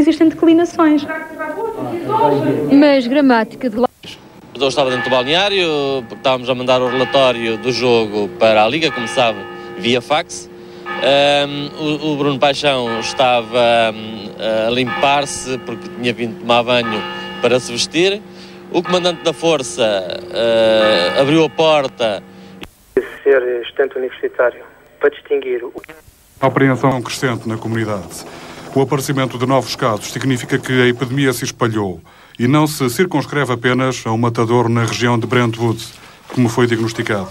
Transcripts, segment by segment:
Existem declinações. Mas gramática de lá. Eu estava dentro do balneário, porque estávamos a mandar o relatório do jogo para a Liga, como sabe, via fax. O Bruno Paixão estava a limpar-se porque tinha vindo tomar banho para se vestir. O comandante da Força abriu a porta. Ser estudante universitário para distinguir a apreensão crescente na comunidade. O aparecimento de novos casos significa que a epidemia se espalhou e não se circunscreve apenas a um matador na região de Brentwood, como foi diagnosticado.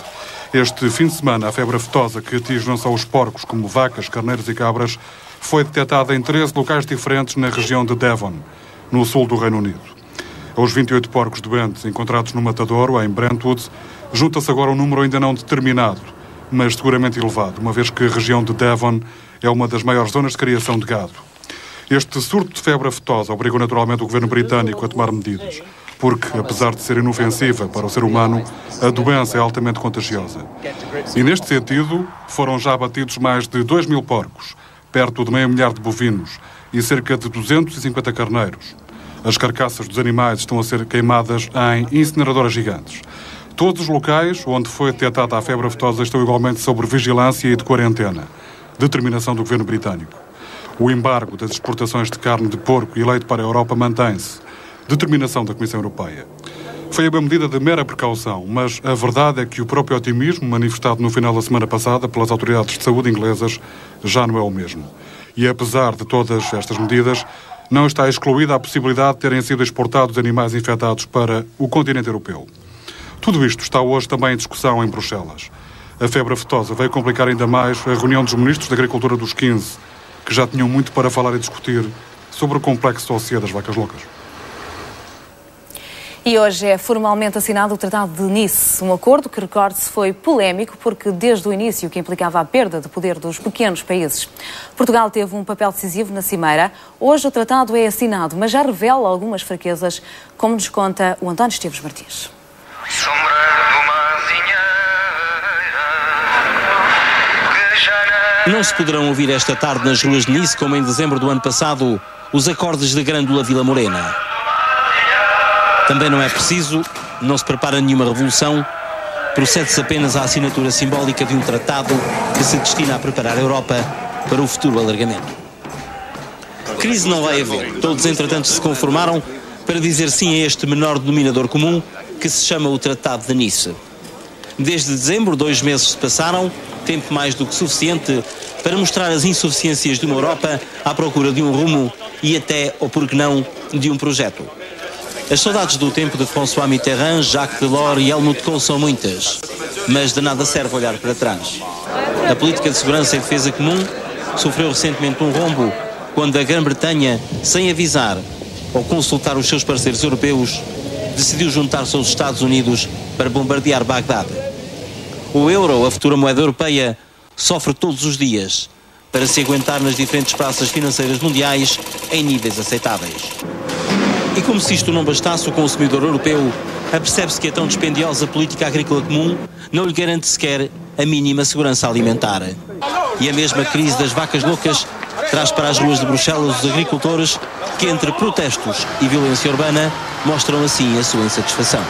Este fim de semana, a febre aftosa que atinge não só os porcos, como vacas, carneiros e cabras, foi detectada em 13 locais diferentes na região de Devon, no sul do Reino Unido. Aos 28 porcos doentes encontrados no matadouro, em Brentwood, junta-se agora um número ainda não determinado, mas seguramente elevado, uma vez que a região de Devon é uma das maiores zonas de criação de gado. Este surto de febre aftosa obrigou naturalmente o governo britânico a tomar medidas, porque, apesar de ser inofensiva para o ser humano, a doença é altamente contagiosa. E, neste sentido, foram já abatidos mais de 2.000 porcos, perto de 500 de bovinos e cerca de 250 carneiros. As carcaças dos animais estão a ser queimadas em incineradoras gigantes. Todos os locais onde foi detectada a febre aftosa estão igualmente sob vigilância e de quarentena. Determinação do governo britânico. O embargo das exportações de carne de porco e leite para a Europa mantém-se. Determinação da Comissão Europeia. Foi uma medida de mera precaução, mas a verdade é que o próprio otimismo manifestado no final da semana passada pelas autoridades de saúde inglesas já não é o mesmo. E apesar de todas estas medidas, não está excluída a possibilidade de terem sido exportados animais infectados para o continente europeu. Tudo isto está hoje também em discussão em Bruxelas. A febre aftosa veio complicar ainda mais a reunião dos ministros da Agricultura dos 15, que já tinham muito para falar e discutir sobre o complexo dossiê das vacas loucas. E hoje é formalmente assinado o Tratado de Nice, um acordo que, recorde-se, foi polémico porque desde o início que implicava a perda de poder dos pequenos países. Portugal teve um papel decisivo na cimeira. Hoje o tratado é assinado, mas já revela algumas fraquezas, como nos conta o António Esteves Martins. Não se poderão ouvir esta tarde nas ruas de Nice, como em dezembro do ano passado, os acordes de Grândola Vila Morena. Também não é preciso, não se prepara nenhuma revolução, procede-se apenas à assinatura simbólica de um tratado que se destina a preparar a Europa para o futuro alargamento. Crise não vai haver. Todos, entretanto, se conformaram para dizer sim a este menor denominador comum que se chama o Tratado de Nice. Desde dezembro, 2 meses se passaram, tempo mais do que suficiente para mostrar as insuficiências de uma Europa à procura de um rumo e até, ou por que não, de um projeto. As saudades do tempo de François Mitterrand, Jacques Delors e Helmut Kohl são muitas, mas de nada serve olhar para trás. A política de segurança e defesa comum sofreu recentemente um rombo quando a Grã-Bretanha, sem avisar ou consultar os seus parceiros europeus, decidiu juntar-se aos Estados Unidos para bombardear Bagdade. O euro, a futura moeda europeia, sofre todos os dias para se aguentar nas diferentes praças financeiras mundiais em níveis aceitáveis. E como se isto não bastasse, o consumidor europeu apercebe-se que a tão dispendiosa política agrícola comum não lhe garante sequer a mínima segurança alimentar. E a mesma crise das vacas loucas traz para as ruas de Bruxelas os agricultores que, entre protestos e violência urbana, mostram assim a sua insatisfação.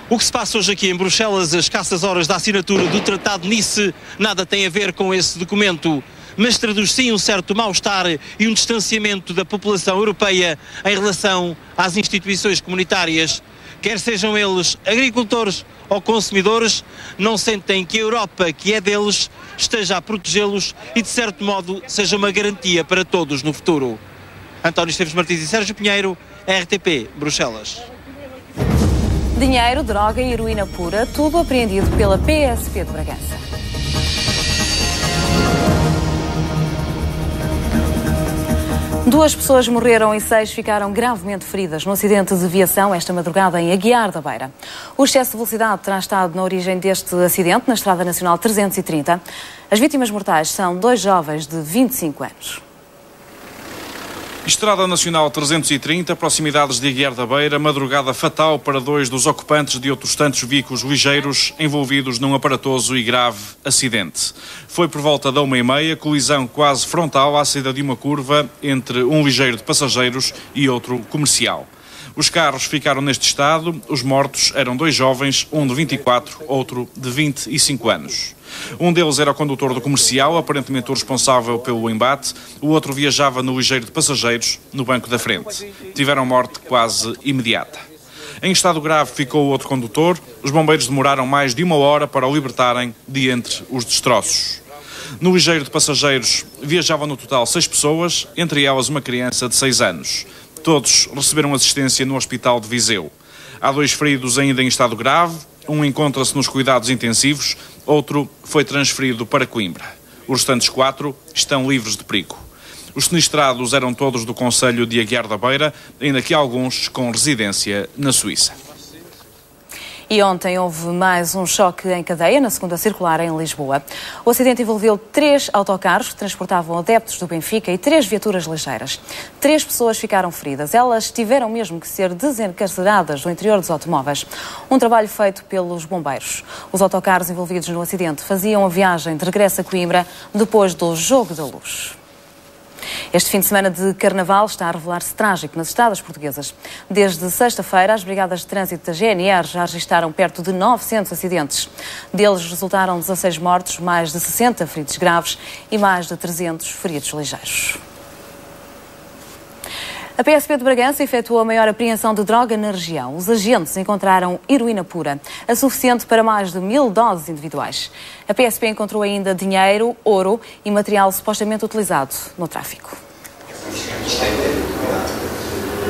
O que se passa hoje aqui em Bruxelas, as escassas horas da assinatura do Tratado de Nice, nada tem a ver com esse documento, mas traduz sim um certo mal-estar e um distanciamento da população europeia em relação às instituições comunitárias. Quer sejam eles agricultores ou consumidores, não sentem que a Europa, que é deles, esteja a protegê-los e, de certo modo, seja uma garantia para todos no futuro. António Esteves Martins e Sérgio Pinheiro, RTP, Bruxelas. Dinheiro, droga e heroína pura, tudo apreendido pela PSP de Bragança. Duas pessoas morreram e 6 ficaram gravemente feridas no acidente de viação esta madrugada em Aguiar da Beira. O excesso de velocidade terá estado na origem deste acidente na Estrada Nacional 330. As vítimas mortais são 2 jovens de 25 anos. Estrada Nacional 330, proximidades de Aguiar da Beira, madrugada fatal para 2 dos ocupantes de outros tantos veículos ligeiros envolvidos num aparatoso e grave acidente. Foi por volta da 1h30, colisão quase frontal à saída de uma curva entre um ligeiro de passageiros e outro comercial. Os carros ficaram neste estado, os mortos eram 2 jovens, um de 24, outro de 25 anos. Um deles era o condutor do comercial, aparentemente o responsável pelo embate. O outro viajava no ligeiro de passageiros, no banco da frente. Tiveram morte quase imediata. Em estado grave ficou o outro condutor. Os bombeiros demoraram mais de 1 hora para o libertarem de entre os destroços. No ligeiro de passageiros viajavam no total 6 pessoas, entre elas uma criança de 6 anos. Todos receberam assistência no Hospital de Viseu. Há 2 feridos ainda em estado grave. Um encontra-se nos cuidados intensivos, outro foi transferido para Coimbra. Os restantes 4 estão livres de perigo. Os sinistrados eram todos do concelho de Aguiar da Beira, ainda que alguns com residência na Suíça. E ontem houve mais um choque em cadeia na segunda circular em Lisboa. O acidente envolveu 3 autocarros que transportavam adeptos do Benfica e 3 viaturas ligeiras. 3 pessoas ficaram feridas. Elas tiveram mesmo que ser desencarceradas do interior dos automóveis. Um trabalho feito pelos bombeiros. Os autocarros envolvidos no acidente faziam a viagem de regresso a Coimbra depois do Jogo da Luz. Este fim de semana de Carnaval está a revelar-se trágico nas estradas portuguesas. Desde sexta-feira, as brigadas de trânsito da GNR já registaram perto de 900 acidentes. Deles resultaram 16 mortos, mais de 60 feridos graves e mais de 300 feridos ligeiros. A PSP de Bragança efetuou a maior apreensão de droga na região. Os agentes encontraram heroína pura, a suficiente para mais de 1000 doses individuais. A PSP encontrou ainda dinheiro, ouro e material supostamente utilizado no tráfico.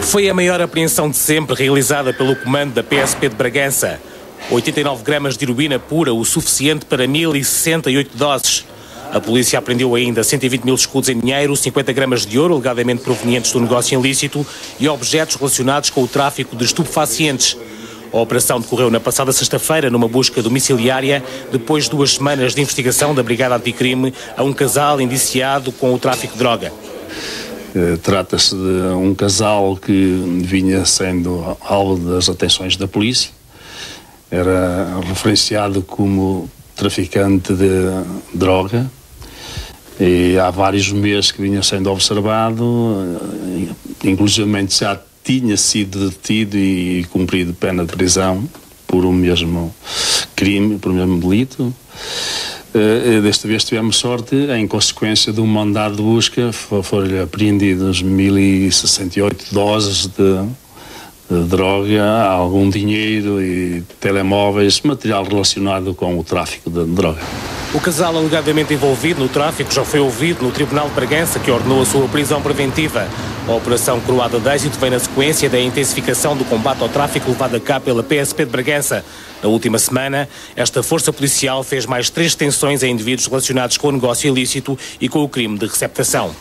Foi a maior apreensão de sempre realizada pelo comando da PSP de Bragança. 89 gramas de heroína pura, o suficiente para 1068 doses. A polícia apreendeu ainda 120 mil escudos em dinheiro, 50 gramas de ouro, alegadamente provenientes do negócio ilícito, e objetos relacionados com o tráfico de estupefacientes. A operação decorreu na passada sexta-feira numa busca domiciliária, depois de 2 semanas de investigação da Brigada Anticrime a um casal indiciado com o tráfico de droga. Trata-se de um casal que vinha sendo alvo das atenções da polícia. Era referenciado como traficante de droga e há vários meses que vinha sendo observado, inclusive já tinha sido detido e cumprido pena de prisão por o mesmo crime, por o mesmo delito. Desta vez tivemos sorte, em consequência de um mandado de busca, foram apreendidos 1068 doses de droga, algum dinheiro e telemóveis, material relacionado com o tráfico de droga. O casal alegadamente envolvido no tráfico já foi ouvido no Tribunal de Bragança, que ordenou a sua prisão preventiva. A operação coroada de êxito vem na sequência da intensificação do combate ao tráfico levado a cabo pela PSP de Bragança. Na última semana, esta força policial fez mais 3 detenções a indivíduos relacionados com o negócio ilícito e com o crime de receptação.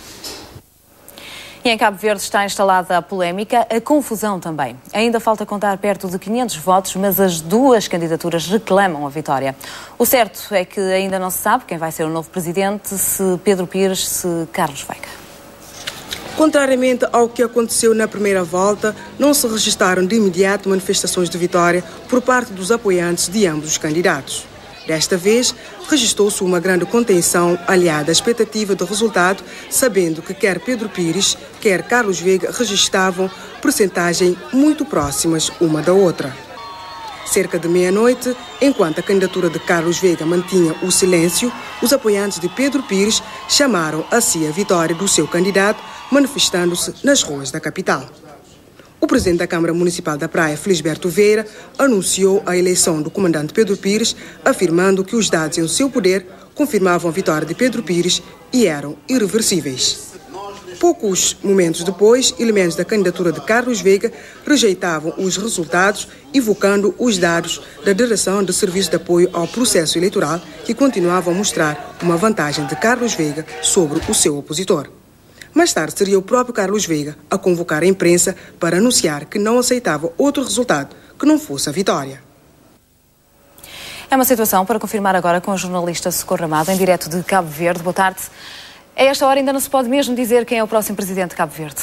E em Cabo Verde está instalada a polémica, a confusão também. Ainda falta contar perto de 500 votos, mas as 2 candidaturas reclamam a vitória. O certo é que ainda não se sabe quem vai ser o novo presidente, se Pedro Pires, se Carlos Veiga. Contrariamente ao que aconteceu na primeira volta, não se registaram de imediato manifestações de vitória por parte dos apoiantes de ambos os candidatos. Desta vez, registrou-se uma grande contenção aliada à expectativa de resultado, sabendo que quer Pedro Pires, quer Carlos Veiga registavam percentagens muito próximas uma da outra. Cerca de meia-noite, enquanto a candidatura de Carlos Veiga mantinha o silêncio, os apoiantes de Pedro Pires chamaram a si a vitória do seu candidato, manifestando-se nas ruas da capital. O presidente da Câmara Municipal da Praia, Felisberto Vieira, anunciou a eleição do comandante Pedro Pires, afirmando que os dados em seu poder confirmavam a vitória de Pedro Pires e eram irreversíveis. Poucos momentos depois, elementos da candidatura de Carlos Veiga rejeitavam os resultados, invocando os dados da Direção de Serviços de Apoio ao Processo Eleitoral, que continuavam a mostrar uma vantagem de Carlos Veiga sobre o seu opositor. Mais tarde, seria o próprio Carlos Veiga a convocar a imprensa para anunciar que não aceitava outro resultado que não fosse a vitória. É uma situação para confirmar agora com a jornalista Socorro Ramada, em direto de Cabo Verde. Boa tarde. A esta hora ainda não se pode mesmo dizer quem é o próximo presidente de Cabo Verde.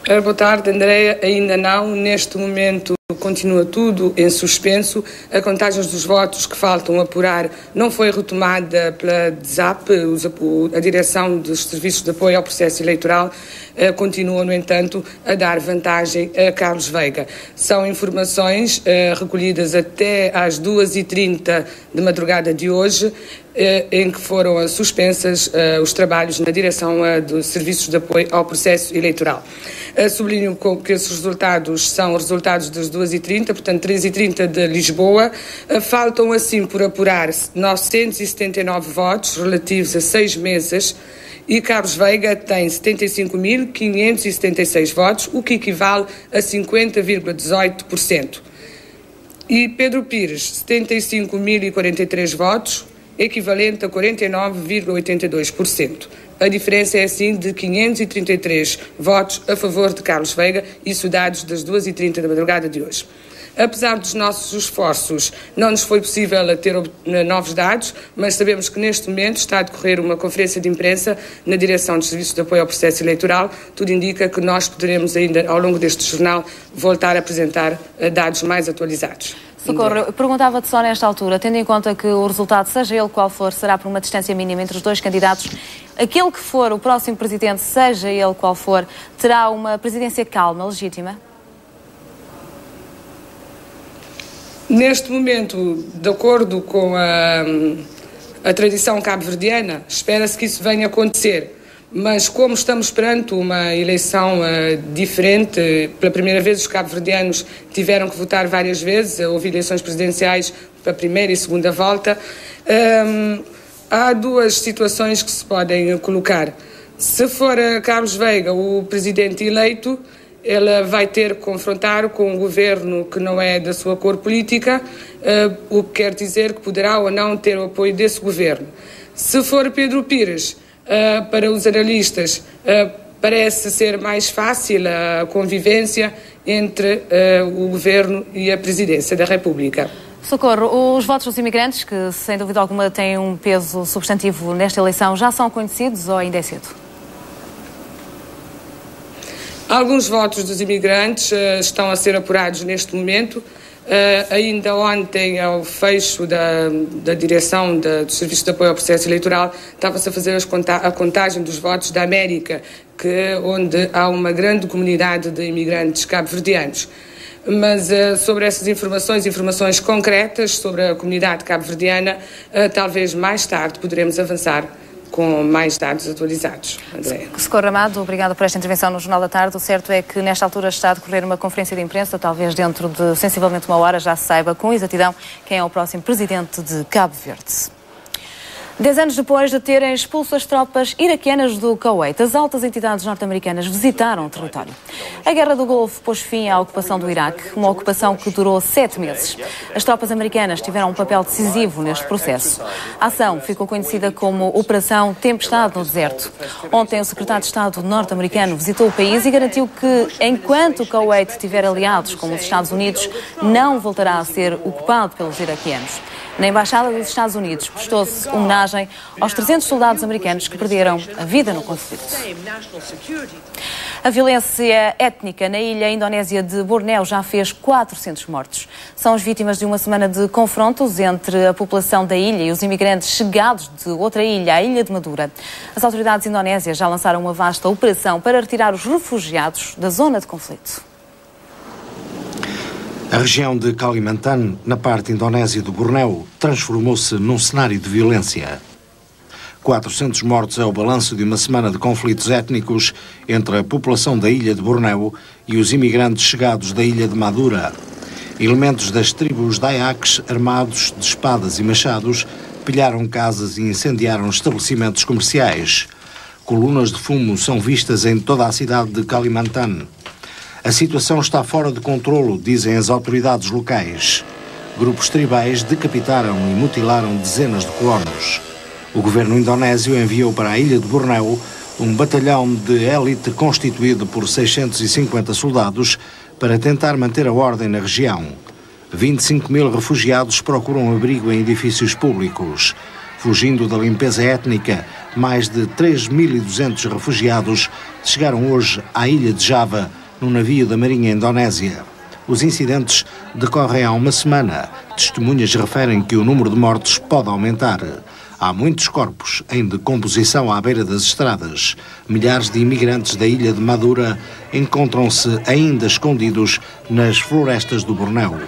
Boa tarde, Andréa. Ainda não. Neste momento continua tudo em suspenso. A contagem dos votos que faltam apurar não foi retomada pela DSAP. A Direção dos Serviços de Apoio ao Processo Eleitoral continua, no entanto, a dar vantagem a Carlos Veiga. São informações recolhidas até às 2h30 de madrugada de hoje, em que foram suspensas os trabalhos na Direção dos Serviços de Apoio ao Processo Eleitoral. Sublinho que esses resultados são resultados das 2h30, portanto 3h30 de Lisboa. Faltam assim por apurar 979 votos relativos a 6 mesas e Carlos Veiga tem 75.576 votos, o que equivale a 50,18%. E Pedro Pires, 75.043 votos, equivalente a 49,82%. A diferença é, assim, de 533 votos a favor de Carlos Veiga, isso dados das 2h30 da madrugada de hoje. Apesar dos nossos esforços, não nos foi possível ter novos dados, mas sabemos que neste momento está a decorrer uma conferência de imprensa na Direção dos Serviços de Apoio ao Processo Eleitoral. Tudo indica que nós poderemos ainda, ao longo deste jornal, voltar a apresentar dados mais atualizados. Socorro, eu perguntava-te só nesta altura, tendo em conta que o resultado, seja ele qual for, será por uma distância mínima entre os dois candidatos, aquele que for o próximo presidente, seja ele qual for, terá uma presidência calma, legítima? Neste momento, de acordo com a tradição cabo-verdiana, espera-se que isso venha a acontecer. Mas como estamos perante uma eleição diferente, pela primeira vez os cabo-verdianos tiveram que votar várias vezes, houve eleições presidenciais para a primeira e segunda volta, há duas situações que se podem colocar. Se for Carlos Veiga o presidente eleito, ele vai ter que confrontar com um governo que não é da sua cor política, o que quer dizer que poderá ou não ter o apoio desse governo. Se for Pedro Pires, para os analistas, parece ser mais fácil a convivência entre o governo e a presidência da República. Socorro, os votos dos imigrantes, que sem dúvida alguma têm um peso substantivo nesta eleição, já são conhecidos ou ainda é cedo? Alguns votos dos imigrantes estão a ser apurados neste momento. Ainda ontem, ao fecho da direção do Serviço de Apoio ao Processo Eleitoral, estava-se a fazer a contagem dos votos da América, onde há uma grande comunidade de imigrantes cabo-verdianos. Mas sobre essas informações concretas sobre a comunidade cabo-verdiana, talvez mais tarde poderemos avançar com mais dados atualizados. André. Socorro Amado, obrigada por esta intervenção no Jornal da Tarde. O certo é que nesta altura está a decorrer uma conferência de imprensa, talvez dentro de sensivelmente uma hora já se saiba com exatidão quem é o próximo presidente de Cabo Verde. 10 anos depois de terem expulso as tropas iraquianas do Kuwait, as altas entidades norte-americanas visitaram o território. A Guerra do Golfo pôs fim à ocupação do Iraque, uma ocupação que durou 7 meses. As tropas americanas tiveram um papel decisivo neste processo. A ação ficou conhecida como Operação Tempestade no Deserto. Ontem, o secretário de Estado norte-americano visitou o país e garantiu que, enquanto o Kuwait tiver aliados como os Estados Unidos, não voltará a ser ocupado pelos iraquianos. Na Embaixada dos Estados Unidos prestou-se homenagem aos 300 soldados americanos que perderam a vida no conflito. A violência étnica na ilha indonésia de Bornéu já fez 400 mortos. São as vítimas de uma semana de confrontos entre a população da ilha e os imigrantes chegados de outra ilha, a Ilha de Madura. As autoridades indonésias já lançaram uma vasta operação para retirar os refugiados da zona de conflito. A região de Kalimantan, na parte indonésia do Bornéu, transformou-se num cenário de violência. 400 mortos é o balanço de uma semana de conflitos étnicos entre a população da ilha de Bornéu e os imigrantes chegados da ilha de Madura. Elementos das tribos Dayaks, armados de espadas e machados, pilharam casas e incendiaram estabelecimentos comerciais. Colunas de fumo são vistas em toda a cidade de Kalimantan. A situação está fora de controlo, dizem as autoridades locais. Grupos tribais decapitaram e mutilaram dezenas de colonos. O governo indonésio enviou para a ilha de Bornéu um batalhão de élite constituído por 650 soldados para tentar manter a ordem na região. 25 mil refugiados procuram abrigo em edifícios públicos. Fugindo da limpeza étnica, mais de 3.200 refugiados chegaram hoje à ilha de Java, num navio da Marinha Indonésia. Os incidentes decorrem há uma semana. Testemunhas referem que o número de mortos pode aumentar. Há muitos corpos em decomposição à beira das estradas. Milhares de imigrantes da ilha de Madura encontram-se ainda escondidos nas florestas do Bornéu.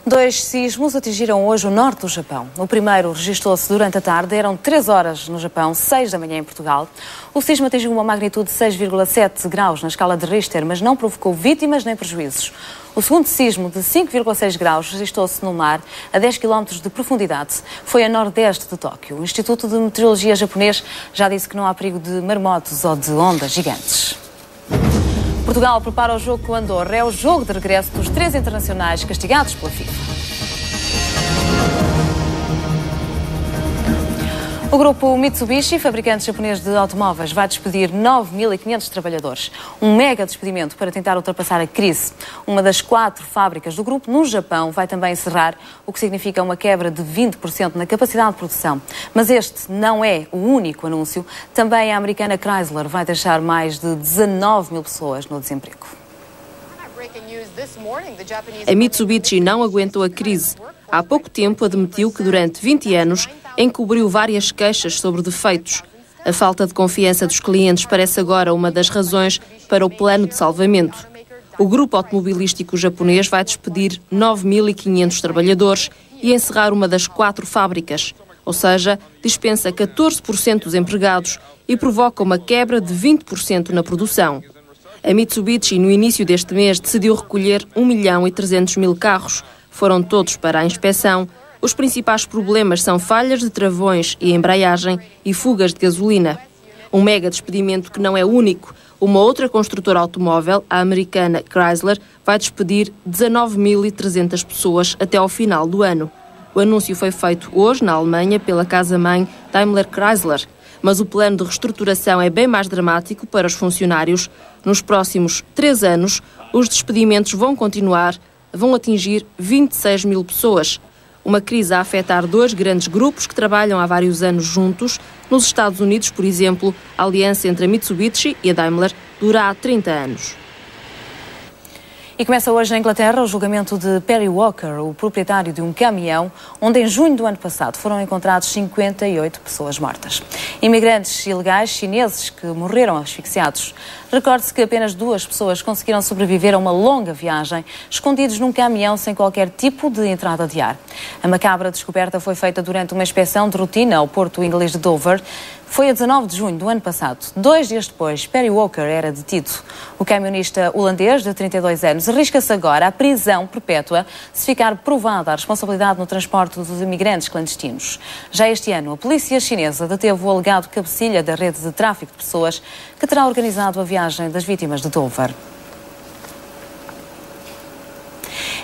2 sismos atingiram hoje o norte do Japão. O primeiro registrou-se durante a tarde, eram 3 horas no Japão, 6 da manhã em Portugal. O sismo atingiu uma magnitude de 6,7 graus na escala de Richter, mas não provocou vítimas nem prejuízos. O segundo sismo, de 5,6 graus, registrou-se no mar, a 10 km de profundidade. Foi a nordeste de Tóquio. O Instituto de Meteorologia japonês já disse que não há perigo de maremotos ou de ondas gigantes. Portugal prepara o jogo com Andorra. É o jogo de regresso dos 3 internacionais castigados pela FIFA. O grupo Mitsubishi, fabricante japonês de automóveis, vai despedir 9.500 trabalhadores. Um mega despedimento para tentar ultrapassar a crise. Uma das 4 fábricas do grupo no Japão vai também encerrar, o que significa uma quebra de 20% na capacidade de produção. Mas este não é o único anúncio. Também a americana Chrysler vai deixar mais de 19 mil pessoas no desemprego. A Mitsubishi não aguentou a crise. Há pouco tempo admitiu que durante 20 anos encobriu várias queixas sobre defeitos. A falta de confiança dos clientes parece agora uma das razões para o plano de salvamento. O grupo automobilístico japonês vai despedir 9.500 trabalhadores e encerrar uma das 4 fábricas, ou seja, dispensa 14% dos empregados e provoca uma quebra de 20% na produção. A Mitsubishi, no início deste mês, decidiu recolher 1.300.000 carros. Foram todos para a inspeção. Os principais problemas são falhas de travões e embreagem e fugas de gasolina. Um mega despedimento que não é único. Uma outra construtora automóvel, a americana Chrysler, vai despedir 19.300 pessoas até ao final do ano. O anúncio foi feito hoje na Alemanha pela casa-mãe Daimler Chrysler. Mas o plano de reestruturação é bem mais dramático para os funcionários. Nos próximos 3 anos, os despedimentos vão continuar, vão atingir 26 mil pessoas. Uma crise a afetar 2 grandes grupos que trabalham há vários anos juntos. Nos Estados Unidos, por exemplo, a aliança entre a Mitsubishi e a Daimler dura há 30 anos. E começa hoje na Inglaterra o julgamento de Perry Walker, o proprietário de um caminhão, onde em junho do ano passado foram encontrados 58 pessoas mortas. Imigrantes ilegais chineses que morreram asfixiados. Recorde-se que apenas 2 pessoas conseguiram sobreviver a uma longa viagem, escondidos num caminhão sem qualquer tipo de entrada de ar. A macabra descoberta foi feita durante uma inspeção de rotina ao porto inglês de Dover. Foi a 19 de junho do ano passado. 2 dias depois, Perry Walker era detido. O camionista holandês, de 32 anos, arrisca-se agora à prisão perpétua se ficar provada a responsabilidade no transporte dos imigrantes clandestinos. Já este ano, a polícia chinesa deteve o alegado cabecilha da rede de tráfico de pessoas que terá organizado a viagem das vítimas de Dover.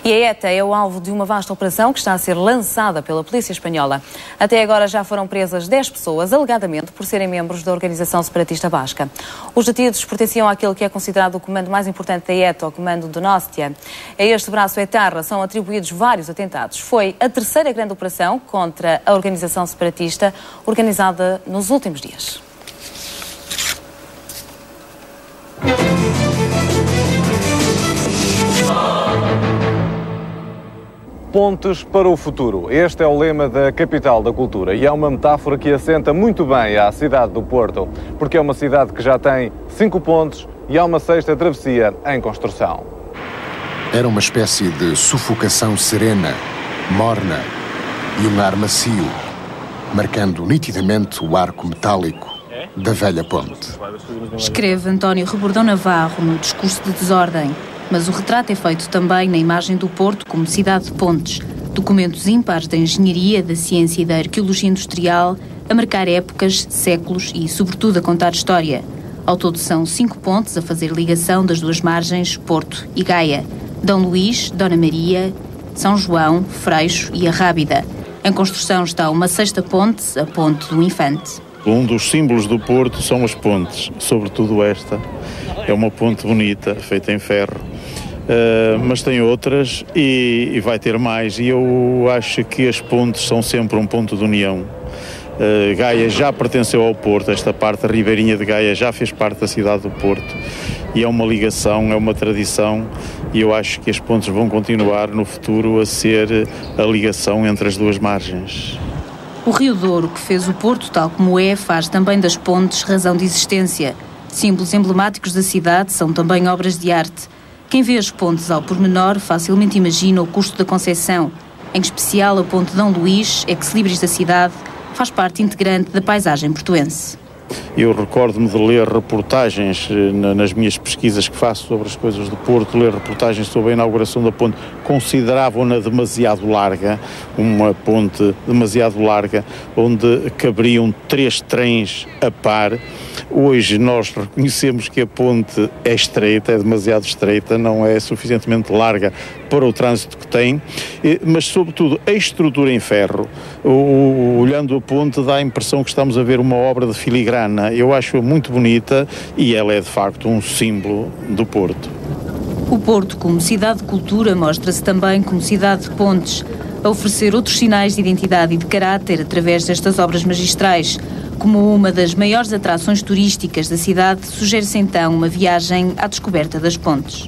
E a ETA é o alvo de uma vasta operação que está a ser lançada pela polícia espanhola. Até agora já foram presas 10 pessoas, alegadamente por serem membros da organização separatista basca. Os detidos pertenciam àquele que é considerado o comando mais importante da ETA, o comando Donostia. A este braço etarra são atribuídos vários atentados. Foi a 3ª grande operação contra a organização separatista organizada nos últimos dias. Pontes para o futuro. Este é o lema da capital da cultura e é uma metáfora que assenta muito bem à cidade do Porto, porque é uma cidade que já tem 5 pontes e há uma 6ª travessia em construção. Era uma espécie de sufocação serena, morna e um ar macio, marcando nitidamente o arco metálico da velha ponte. Escreve António Rebordão Navarro no Discurso de Desordem. Mas o retrato é feito também na imagem do Porto como cidade de pontes, documentos ímpares da engenharia, da ciência e da arqueologia industrial, a marcar épocas, séculos e, sobretudo, a contar história. Ao todo são 5 pontes a fazer ligação das 2 margens, Porto e Gaia, Dom Luís, Dona Maria, São João, Freixo e a Rábida. Em construção está uma 6ª ponte, a Ponte do Infante. Um dos símbolos do Porto são as pontes, sobretudo esta. É uma ponte bonita, feita em ferro, mas tem outras e vai ter mais. E eu acho que as pontes são sempre um ponto de união. Gaia já pertenceu ao Porto, esta parte, a Ribeirinha de Gaia já fez parte da cidade do Porto, e é uma ligação, é uma tradição, e eu acho que as pontes vão continuar no futuro a ser a ligação entre as duas margens. O Rio Douro, que fez o Porto tal como é, faz também das pontes razão de existência. Símbolos emblemáticos da cidade são também obras de arte. Quem vê as pontes ao pormenor facilmente imagina o custo da Conceição. Em especial a ponte Dom Luís, ex-libris da cidade, faz parte integrante da paisagem portuense. Eu recordo-me de ler reportagens nas minhas pesquisas que faço sobre as coisas do Porto, ler reportagens sobre a inauguração da ponte, consideravam-na demasiado larga, uma ponte demasiado larga, onde caberiam 3 trens a par. Hoje nós reconhecemos que a ponte é estreita, é demasiado estreita, não é suficientemente larga para o trânsito que tem, mas sobretudo a estrutura em ferro, olhando a ponte dá a impressão que estamos a ver uma obra de filigrana. Eu acho-a muito bonita e ela é de facto um símbolo do Porto. O Porto, como cidade de cultura, mostra-se também como cidade de pontes, a oferecer outros sinais de identidade e de caráter através destas obras magistrais. Como uma das maiores atrações turísticas da cidade, sugere-se então uma viagem à descoberta das pontes.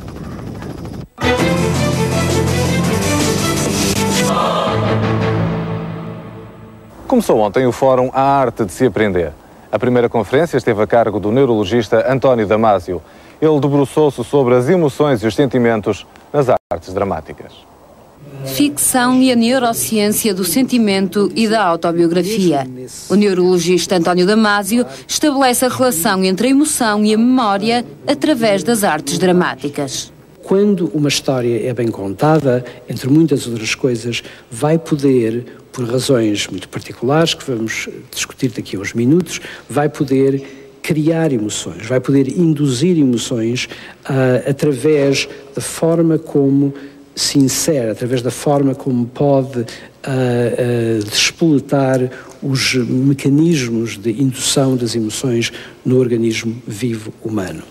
Começou ontem o Fórum A Arte de se Aprender. A primeira conferência esteve a cargo do neurologista António Damasio. Ele debruçou-se sobre as emoções e os sentimentos nas artes dramáticas. Ficção e a neurociência do sentimento e da autobiografia. O neurologista António Damasio estabelece a relação entre a emoção e a memória através das artes dramáticas. Quando uma história é bem contada, entre muitas outras coisas, vai poder, por razões muito particulares, que vamos discutir daqui a uns minutos, vai poder criar emoções, vai poder induzir emoções através da forma como se insere, através da forma como pode despoletar os mecanismos de indução das emoções no organismo vivo humano.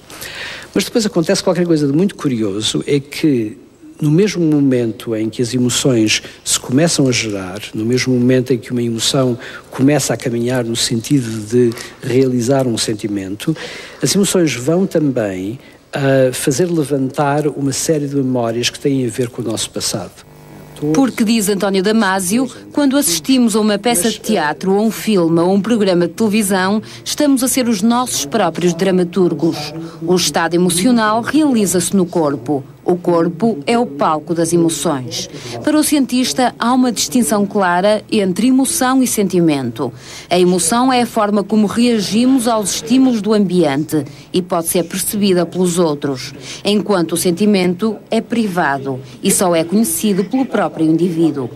Mas depois acontece qualquer coisa de muito curioso, é que no mesmo momento em que as emoções se começam a gerar, no mesmo momento em que uma emoção começa a caminhar no sentido de realizar um sentimento, as emoções vão também fazer levantar uma série de memórias que têm a ver com o nosso passado. Porque, diz António Damasio, quando assistimos a uma peça de teatro, ou um filme, ou um programa de televisão, estamos a ser os nossos próprios dramaturgos. O estado emocional realiza-se no corpo. O corpo é o palco das emoções. Para o cientista, há uma distinção clara entre emoção e sentimento. A emoção é a forma como reagimos aos estímulos do ambiente e pode ser percebida pelos outros, enquanto o sentimento é privado e só é conhecido pelo próprio indivíduo.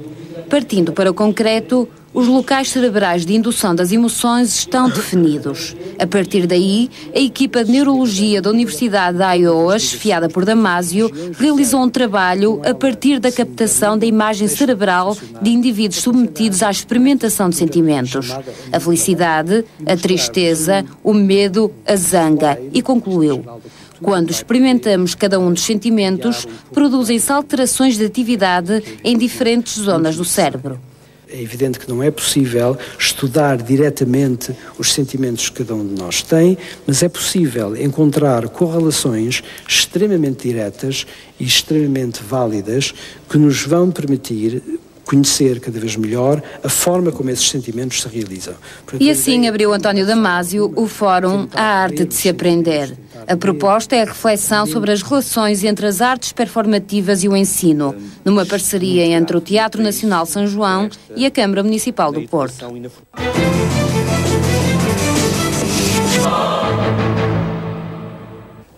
Partindo para o concreto, os locais cerebrais de indução das emoções estão definidos. A partir daí, a equipa de neurologia da Universidade de Iowa, chefiada por Damasio, realizou um trabalho a partir da captação da imagem cerebral de indivíduos submetidos à experimentação de sentimentos. A felicidade, a tristeza, o medo, a zanga, e concluiu: quando experimentamos cada um dos sentimentos, produzem-se alterações de atividade em diferentes zonas do cérebro. É evidente que não é possível estudar diretamente os sentimentos que cada um de nós tem, mas é possível encontrar correlações extremamente diretas e extremamente válidas que nos vão permitir conhecer cada vez melhor a forma como esses sentimentos se realizam. E assim abriu António Damasio o Fórum A Arte de se Aprender. A proposta é a reflexão sobre as relações entre as artes performativas e o ensino, numa parceria entre o Teatro Nacional São João e a Câmara Municipal do Porto.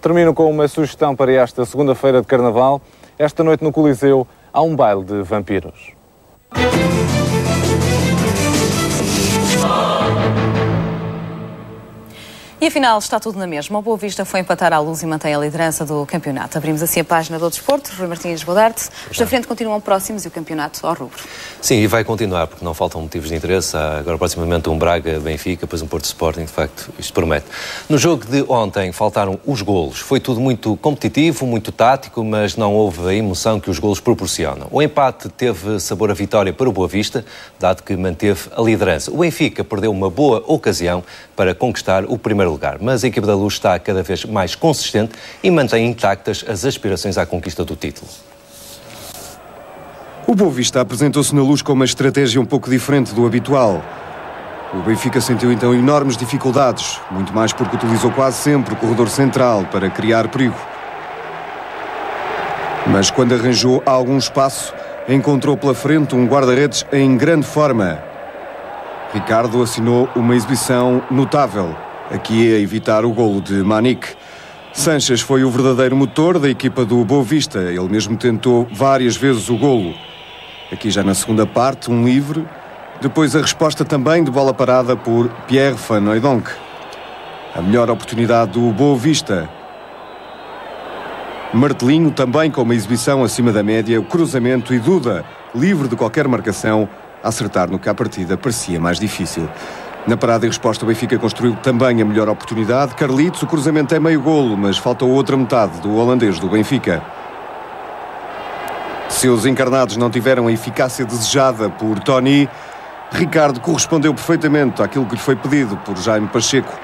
Termino com uma sugestão para esta segunda-feira de Carnaval. Esta noite no Coliseu há um baile de vampiros. E afinal está tudo na mesma. O Boa Vista foi empatar à Luz e mantém a liderança do campeonato. Abrimos assim a página do desporto. Rui Martins, boa tarde. Os da frente continuam próximos e o campeonato ao rubro. Sim, e vai continuar, porque não faltam motivos de interesse. Há agora proximamente um Braga, Benfica, depois um Porto Sporting. De facto, isto promete. No jogo de ontem faltaram os golos. Foi tudo muito competitivo, muito tático, mas não houve a emoção que os golos proporcionam. O empate teve sabor a vitória para o Boa Vista, dado que manteve a liderança. O Benfica perdeu uma boa ocasião para conquistar o primeiro lugar, mas a equipa da Luz está cada vez mais consistente e mantém intactas as aspirações à conquista do título. O Boa Vista apresentou-se na Luz com uma estratégia um pouco diferente do habitual. O Benfica sentiu então enormes dificuldades, muito mais porque utilizou quase sempre o corredor central para criar perigo. Mas quando arranjou algum espaço, encontrou pela frente um guarda-redes em grande forma. Ricardo assinou uma exibição notável, aqui a evitar o golo de Manique. Sanches foi o verdadeiro motor da equipa do Boa Vista. Ele mesmo tentou várias vezes o golo. Aqui já na segunda parte, um livre. Depois a resposta também de bola parada por Pierre Van Hooijdonk. A melhor oportunidade do Boa Vista. Martelinho também com uma exibição acima da média. O cruzamento e Duda, livre de qualquer marcação, a acertar no que à partida parecia mais difícil. Na parada e resposta, o Benfica construiu também a melhor oportunidade. Carlitos, o cruzamento é meio golo, mas falta outra metade do holandês do Benfica. Seus encarnados não tiveram a eficácia desejada por Tony. Ricardo correspondeu perfeitamente àquilo que lhe foi pedido por Jaime Pacheco.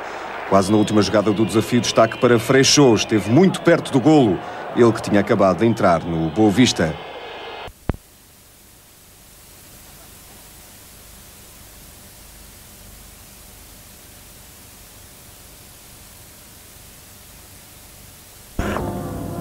Quase na última jogada do desafio, destaque para Freixo. Esteve muito perto do golo, ele que tinha acabado de entrar no Boa Vista.